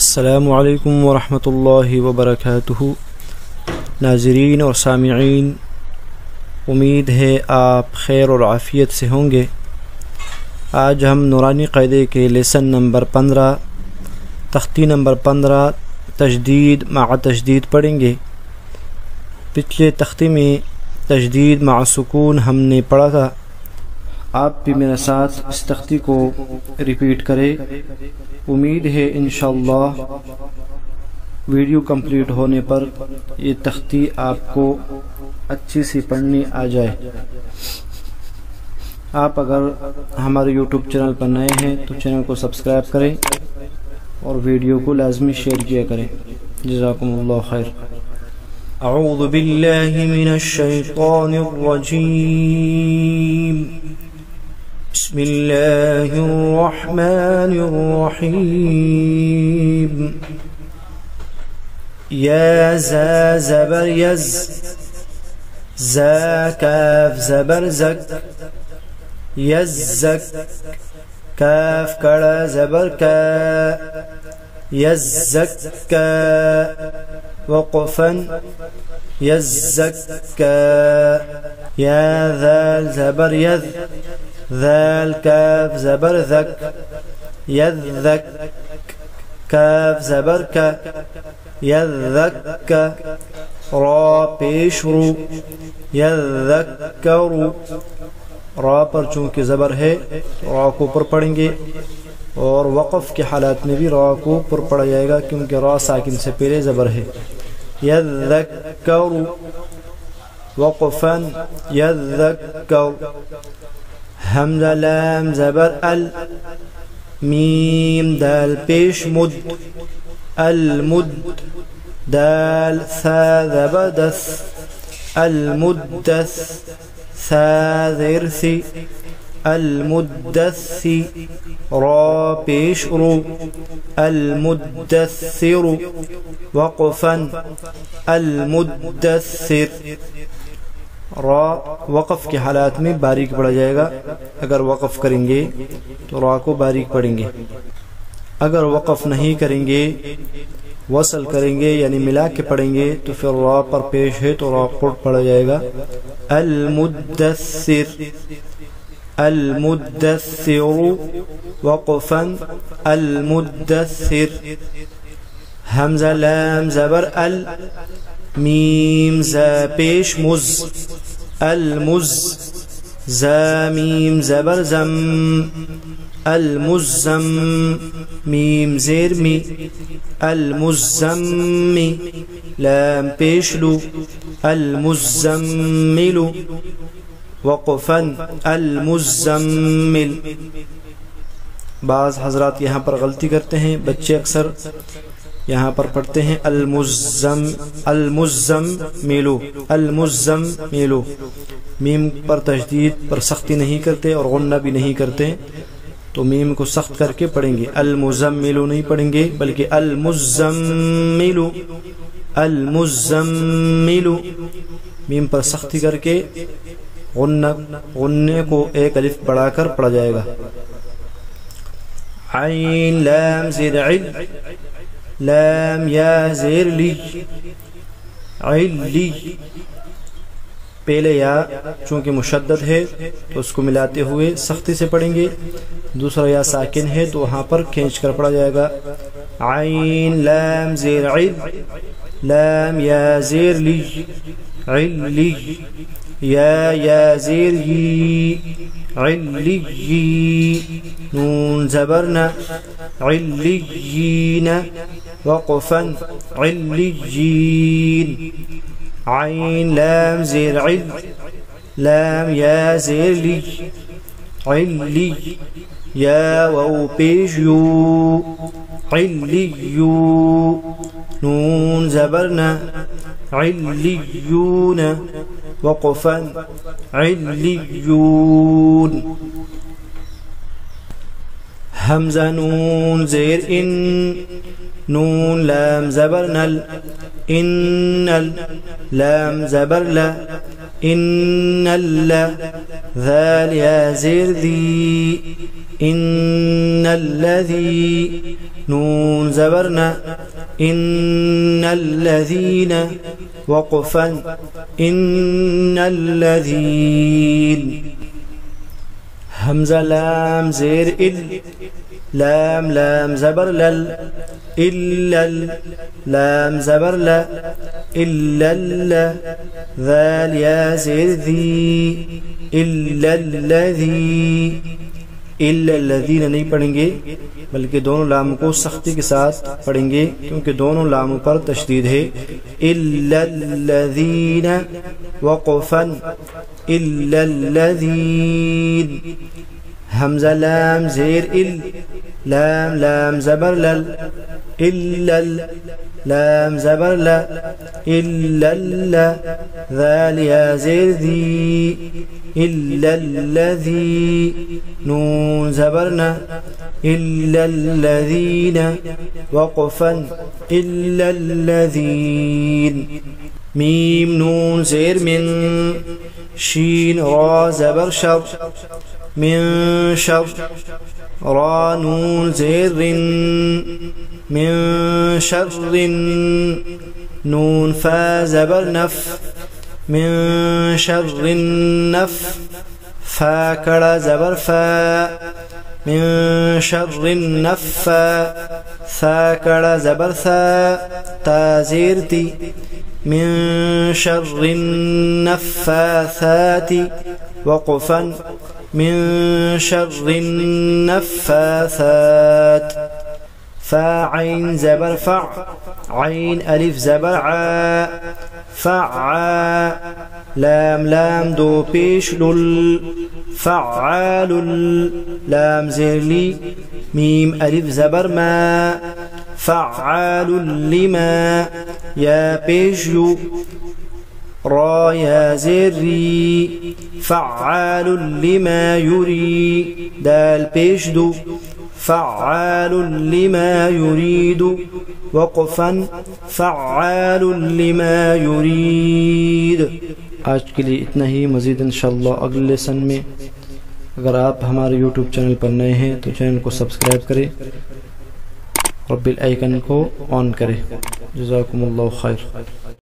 السلام علیکم ورحمۃ اللہ وبرکاتہ۔ ناظرین اور سامعین، امید ہے آپ خیر اور عافیت سے ہوں گے۔ آج ہم نورانی قاعدے کے لیسن نمبر 15 تختی نمبر 15 تجدید مع تشدید پڑھیں گے۔ پچھلے تختی میں تجدید مع سکون ہم نے پڑھا تھا، آپ بھی میرے ساتھ اس تختی کو ریپیٹ کریں۔ امید ہے انشاءاللہ ویڈیو کمپلیٹ ہونے پر یہ تختی آپ کو اچھی سی پڑھنی آ جائے۔ آپ اگر ہمارے یوٹیوب چینل پر نئے ہیں تو چینل کو سبسکرائب کریں اور ویڈیو کو لازمی شیئر کیا کریں۔ جزاکم اللہ خیر۔ اعوذ باللہ من الشیطان الرجیم، بسم اللہ الرحمن الرحیم۔ یا زا زبر یز، زا کاف زبر زک، یز زک، کاف کڑا زبر کا، یز زک کا، وقفا یز زک کا۔ یا ذال زبر یذ، ذال کاف زبر ذک، یذک، کاف زبر کا، یذک، را پیش رو، یذکر، را پر چونکہ زبر ہے را کو پر پڑھیں گے، اور وقف کے حالات میں بھی را کو پر پڑھا جائے گا کیونکہ را ساکن سے پہلے زبر ہے۔ یذکر، وقفا یذکر۔ حمزہ لام زبر ال، میم دال پیش مد، المد، دال ثا زبر دث، المدث، ثا زیر ثی، المدثی، را پیش رو، المدثر، وقفا المدثر۔ را وقف کے حالات میں باریک پڑھا جائے گا، اگر وقف کریں گے تو را کو باریک پڑھیں گے، اگر وقف نہیں کریں گے وصل کریں گے یعنی ملا کے پڑھیں گے تو پھر را پر پیش ہے تو را قرط پڑھا جائے گا۔ المدثر، المدثر، وقفا المدثر۔ حمزہ لام زبر ال، میم زا پیش مز، المز، زا میم زبر زم، المزم، میم زیر می، المزم، لام پیش لو، المزمل، وقفا المزمل۔ بعض حضرات یہاں پر غلطی کرتے ہیں، بچے اکثر یہاں پر پڑھتے ہیں المزم، المزم میلو، المزم میلو، میم پر تشدید پر سختی نہیں کرتے اور غنہ بھی نہیں کرتے، تو میم کو سخت کر کے پڑھیں گے، المزملو نہیں پڑھیں گے بلکہ المزملو، المزملو، میم پر سختی کر کے غنہ کو ایک الف بڑھا کر پڑھا جائے گا۔ عین لام زیر عل، لام یا زیر لی، علی، پہلے یا چونکہ مشدد ہے تو اس کو ملاتے ہوئے سختی سے پڑھیں گے، دوسرا یا ساکن ہے تو وہاں پر کھینچ کر پڑھا جائے گا۔ عین لام زیر عل، لام یا زیر لی، علی، یا زیر یی، علی، نون زبرنا، علیین، وقفا علیین۔ عین لام زیر عل، لام یا زیر لی، علی، یا واو پیش یو، علیو، نون زبرنا، علیون، وقفا علیون۔ حمزہ نون زیر ان، نون لام زبر نل، ان لام زبر لا، ان ذال یا زیر دی، ان الذی نون زبرنا، ان الذین وقفا، ان الذین. حمزہ لام زیر ال، لام لام زبر لل، الا لام زبر لا، الا ذال یا زیر دی، الا الذی. الا الذین نہیں پڑھیں گے بلکہ دونوں لاموں کو سختی کے ساتھ پڑھیں گے کیونکہ دونوں لاموں پر تشدید ہے. الا الذین وقفا، الا الذین. حمزہ لام زیر ال، لام لام زبر لل، الا لام زبر لا، الا ذال یا زیر دی، الا الذی نون زبرنا، الا الذین وقفا، الا الذین. میم نون زیر من، شین را زبر شر، من شر. را نون زیر من شر، نون فا زبر نف، من شر النف. فا کڑا زبر فا، من شر النفا. ثا کڑا زبر ثا، تا زیر تی، من شر النفاثات وقفا، من شر النفاثات. فا عین زبر فع، عین الف زبر عا، فعا. لام لام دو پیش لل، فعال. لام زیر لی، میم الف زبر ما، فعال لما. یا پیش یو، را یا زیر ری، فعال لما یری. دال پیش دو، فعال لما يريد. وقفا، فعال لما يريد. آج کے لیے اتنا ہی، مزید انشاءاللہ اگلے لیسن میں. اگر آپ ہمارے یوٹیوب چینل پر نئے ہیں تو چینل کو سبسکرائب کریں اور بیل آئیکن کو آن کریں. جزاکم اللہ خیر.